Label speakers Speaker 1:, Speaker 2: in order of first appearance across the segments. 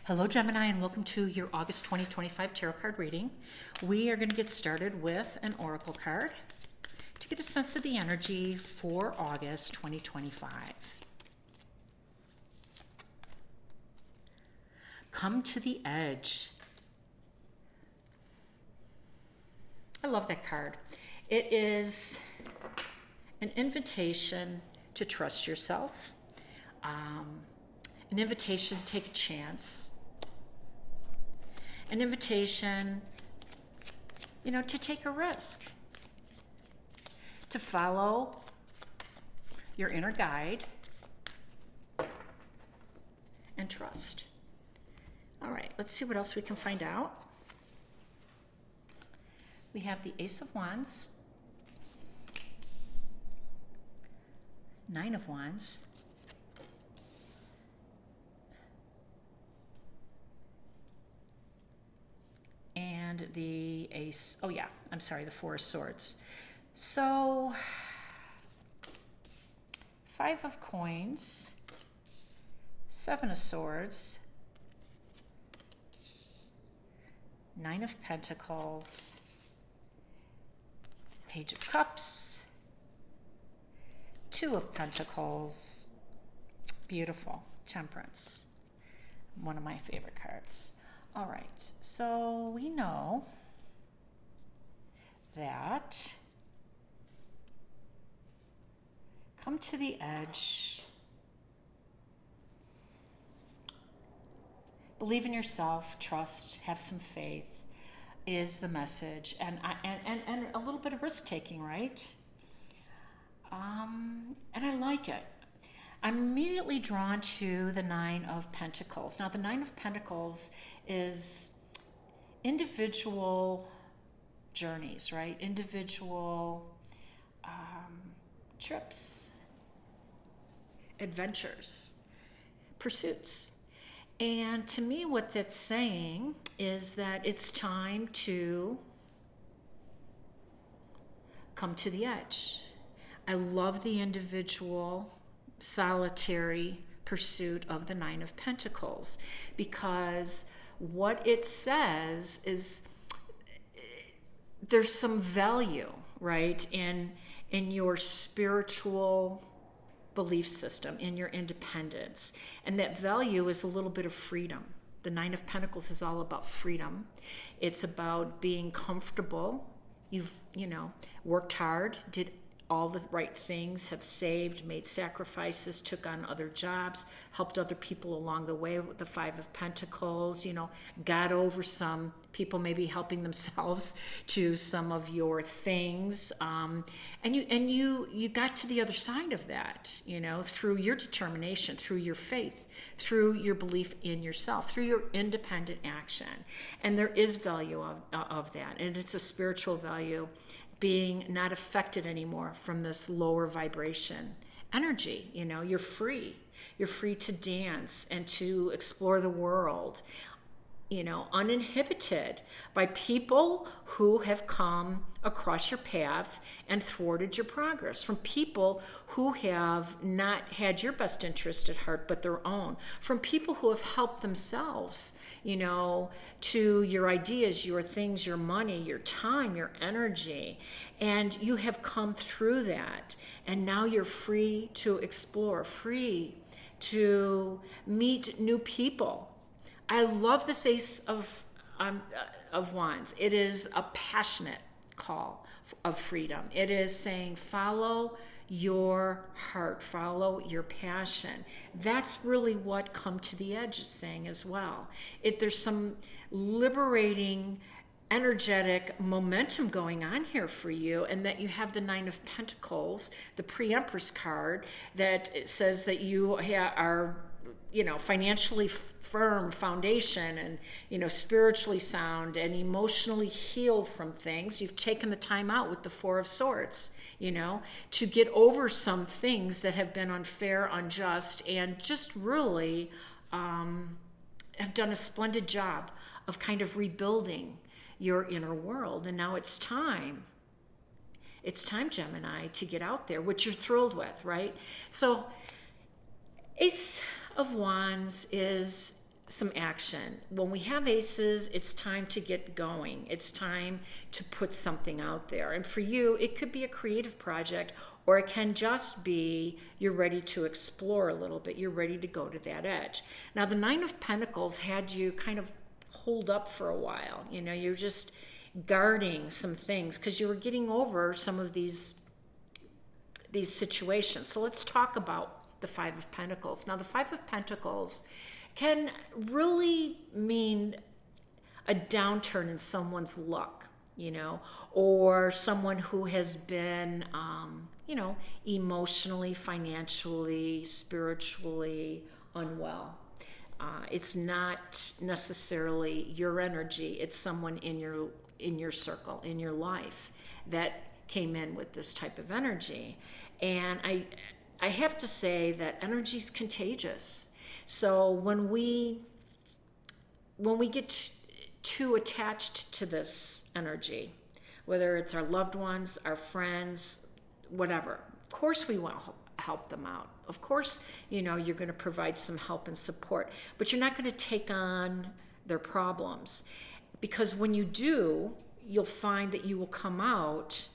Speaker 1: Hello, Gemini, and welcome to your August 2025 tarot card reading. We are going to get started with an oracle card to get a sense of the energy for August 2025. Come to the edge. I love that card. It is an invitation to trust yourself, an invitation to take a chance, an invitation, to take a risk, to follow your inner guide and trust. All right, let's see what else we can find out. We have the Ace of Wands, Nine of Wands, and the the Four of Swords. So, Five of Coins, Seven of Swords, Nine of Pentacles, Page of Cups, Two of Pentacles, beautiful, Temperance, one of my favorite cards. All right, so we know that come to the edge, believe in yourself, trust, have some faith is the message, and a little bit of risk taking, right? And I like it. I'm immediately drawn to the Nine of Pentacles. Now, the Nine of Pentacles is individual journeys, right? Individual trips, adventures, pursuits. And to me, what that's saying is that it's time to come to the edge. I love the individual, solitary pursuit of the Nine of Pentacles, because what it says is there's some value, right, in your spiritual belief system, in your independence, and that value is a little bit of freedom. The Nine of Pentacles is all about freedom. It's about being comfortable. You've worked hard, did all the right things, have saved, made sacrifices, took on other jobs, helped other people along the way with the Five of Pentacles, got over some people maybe helping themselves to some of your things. And you got to the other side of that, through your determination, through your faith, through your belief in yourself, through your independent action. And there is value of that. And it's a spiritual value, being not affected anymore from this lower vibration energy. You're free to dance and to explore the world, uninhibited by people who have come across your path and thwarted your progress, from people who have not had your best interest at heart but their own, from people who have helped themselves, to your ideas, your things, your money, your time, your energy, and you have come through that, and now you're free to explore, free to meet new people. I love this Ace of Wands. It is a passionate call of freedom. It is saying, follow your heart, follow your passion. That's really what Come to the Edge is saying as well. There's some liberating, energetic momentum going on here for you, and that you have the Nine of Pentacles, the Pre-Empress card, that says that you are financially firm foundation, and spiritually sound and emotionally healed from things. You've taken the time out with the Four of Swords, to get over some things that have been unfair, unjust, and just really have done a splendid job of kind of rebuilding your inner world. And now it's time, Gemini, to get out there, which you're thrilled with, right? So Ace of Wands is some action. When we have aces, it's time to get going. It's time to put something out there. And for you, it could be a creative project, or it can just be you're ready to explore a little bit. You're ready to go to that edge. Now, the Nine of Pentacles had you kind of hold up for a while. You know, you're just guarding some things because you were getting over some of these situations. So let's talk about the Five of Pentacles. Now, the Five of Pentacles can really mean a downturn in someone's luck, you know, or someone who has been, you know, emotionally, financially, spiritually unwell. It's not necessarily your energy. It's someone in your circle, in your life, that came in with this type of energy. And I have to say that energy is contagious. So when we get too attached to this energy, whether it's our loved ones, our friends, whatever, of course we want to help them out. Of course, you know, you're going to provide some help and support, but you're not going to take on their problems, because when you do, you'll find that you will come out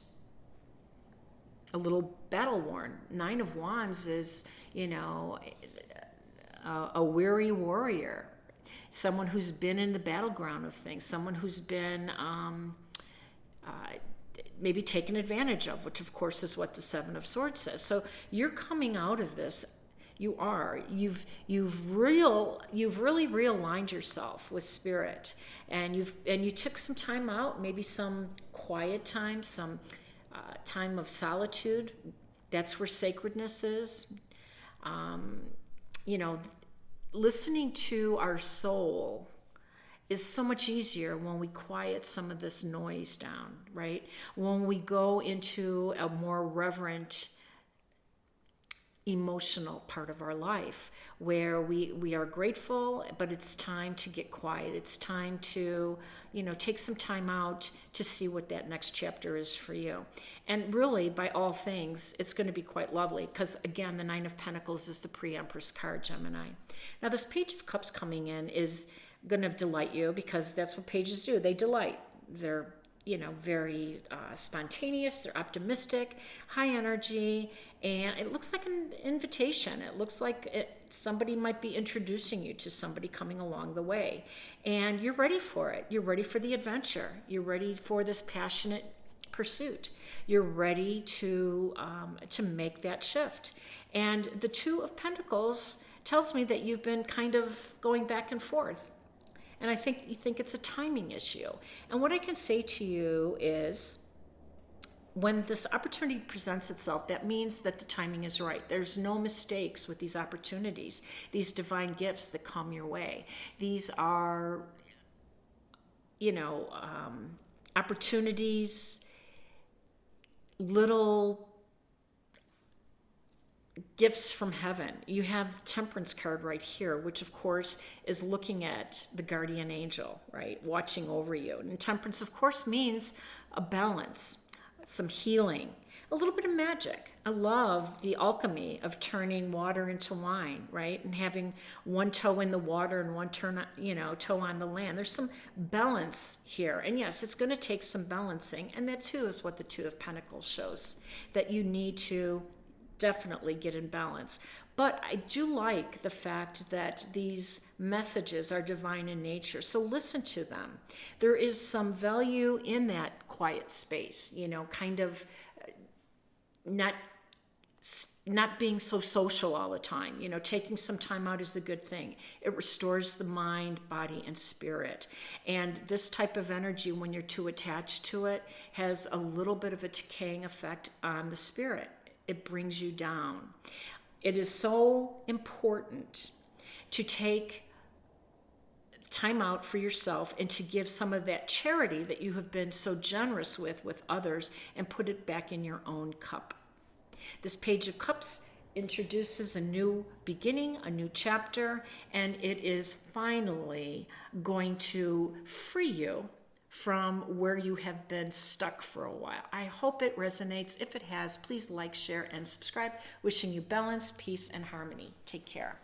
Speaker 1: a little battle worn. Nine of Wands is, you know, a weary warrior, someone who's been in the battleground of things, someone who's been maybe taken advantage of, which of course is what the Seven of Swords says. So you're coming out of this. You are. You've really realigned yourself with spirit, and you took some time out, maybe some quiet time, some time of solitude. That's where sacredness is. You know, listening to our soul is so much easier when we quiet some of this noise down, right? When we go into a more reverent, emotional part of our life where we are grateful, but it's time to get quiet. It's time to, you know, take some time out to see what that next chapter is for you. And really, by all things, it's going to be quite lovely because, again, the Nine of Pentacles is the pre-Empress card, Gemini. Now, this Page of Cups coming in is going to delight you because that's what pages do. They delight. They're, you know, very spontaneous. They're optimistic, high energy, and it looks like an invitation. It looks like somebody might be introducing you to somebody coming along the way, and you're ready for it. You're ready for the adventure. You're ready for this passionate pursuit. You're ready to make that shift. And the Two of Pentacles tells me that you've been kind of going back and forth. And I think you think it's a timing issue. And what I can say to you is, when this opportunity presents itself, that means that the timing is right. There's no mistakes with these opportunities, these divine gifts that come your way. These are, you know, opportunities, little gifts from heaven. You have the Temperance card right here, which of course is looking at the guardian angel, right? Watching over you. And Temperance, of course, means a balance, some healing, a little bit of magic. I love the alchemy of turning water into wine, right? And having one toe in the water and one toe on the land. There's some balance here. And yes, it's going to take some balancing. And that too is what the Two of Pentacles shows, that you need to definitely get in balance. But I do like the fact that these messages are divine in nature. So listen to them. There is some value in that quiet space, you know, kind of not being so social all the time. You know, taking some time out is a good thing. It restores the mind, body, and spirit. And this type of energy, when you're too attached to it, has a little bit of a decaying effect on the spirit. It brings you down. It is so important to take time out for yourself and to give some of that charity that you have been so generous with others, and put it back in your own cup. This Page of Cups introduces a new beginning, a new chapter, and it is finally going to free you from where you have been stuck for a while. I hope it resonates. If it has, please like, share, and subscribe. Wishing you balance, peace, and harmony. Take care.